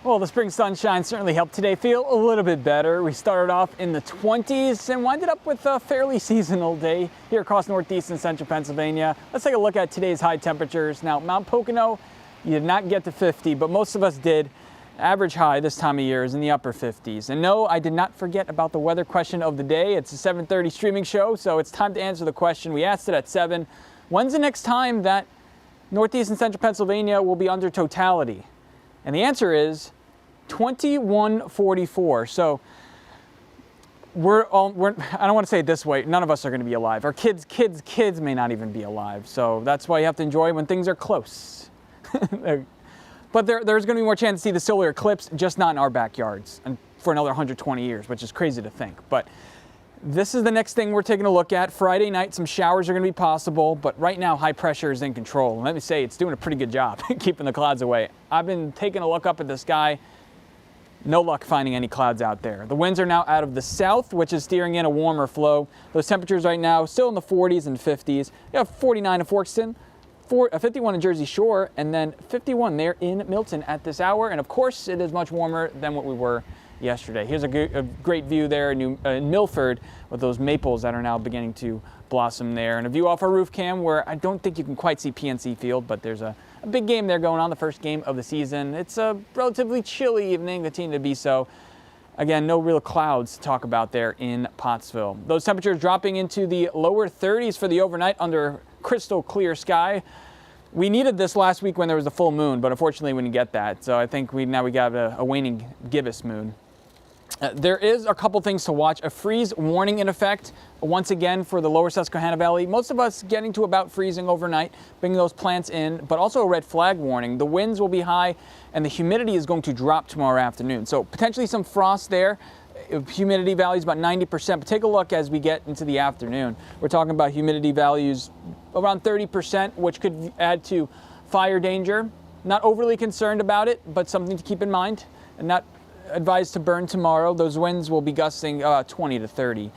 Well, the spring sunshine certainly helped today feel a little bit better. We started off in the 20s and winded up with a fairly seasonal day here across northeast and central Pennsylvania. Let's take a look at today's high temperatures. Now, Mount Pocono, you did not get to 50, but most of us did. Average high this time of year is in the upper 50s. And no, I did not forget about the weather question of the day. It's a 7:30 streaming show, so it's time to answer the question. We asked it at 7. When's the next time that northeast and central Pennsylvania will be under totality? And the answer is 2144. So I don't want to say it this way, none of us are going to be alive. Our kids may not even be alive. So that's why you have to enjoy when things are close. But there's going to be more chance to see the solar eclipse, just not in our backyards, and for another 120 years, which is crazy to think. But this is the next thing we're taking a look at. Friday night, some showers are going to be possible, but right now, high pressure is in control. And let me say, it's doing a pretty good job keeping the clouds away. I've been taking a look up at the sky. No luck finding any clouds out there. The winds are now out of the south, which is steering in a warmer flow. Those temperatures right now still in the 40s and 50s. You have 49 in Forkston, 51 in Jersey Shore, and then 51 there in Milton at this hour. And of course, it is much warmer than what we were yesterday. Here's a great view there in Milford with those maples that are now beginning to blossom there. And a view off our roof cam where I don't think you can quite see PNC Field, but there's a big game there going on, the first game of the season. It's a relatively chilly evening, continuing to be so. Again, no real clouds to talk about there in Pottsville. Those temperatures dropping into the lower 30s for the overnight under crystal clear sky. We needed this last week when there was a full moon, but unfortunately we didn't get that. So I think we got a waning gibbous moon. There is a couple things to watch. A freeze warning in effect once again for the lower Susquehanna Valley. Most of us getting to about freezing overnight, bringing those plants in, but also a red flag warning. The winds will be high and the humidity is going to drop tomorrow afternoon. So potentially some frost there. Humidity values about 90%, but take a look as we get into the afternoon. We're talking about humidity values around 30%, which could add to fire danger. Not overly concerned about it, but something to keep in mind, and not advised to burn tomorrow. Those winds will be gusting 20 to 30,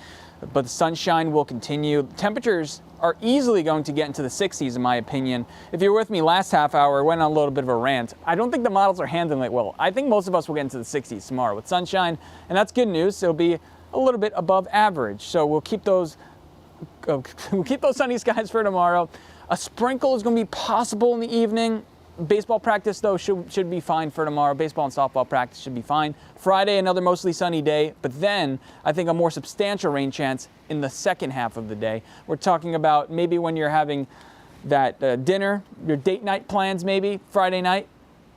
but the sunshine will continue. Temperatures are easily going to get into the 60s, in my opinion. If you were with me last half hour, I went on a little bit of a rant. I don't think the models are handling it well. I think most of us will get into the 60s tomorrow with sunshine, and that's good news. It'll be a little bit above average, so we'll keep those sunny skies for tomorrow. A sprinkle is going to be possible in the evening. Baseball practice, though, should be fine for tomorrow. Baseball and softball practice should be fine. Friday, another mostly sunny day, but then I think a more substantial rain chance in the second half of the day. We're talking about maybe when you're having that dinner, your date night plans maybe, Friday night,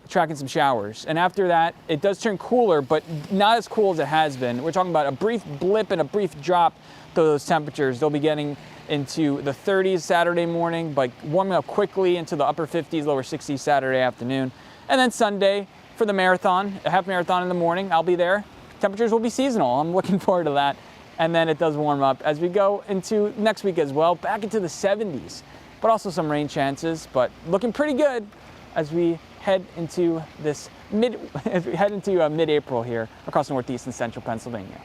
tracking some showers. And after that, it does turn cooler, but not as cool as it has been. We're talking about a brief blip and a brief drop to those temperatures. They'll be getting into the 30s Saturday morning, but warming up quickly into the upper 50s, lower 60s Saturday afternoon. And then Sunday for the marathon, a half marathon in the morning, I'll be there. Temperatures will be seasonal. I'm looking forward to that. And then it does warm up as we go into next week as well, back into the 70s, but also some rain chances, but looking pretty good as we head into mid-April here across northeast and central Pennsylvania.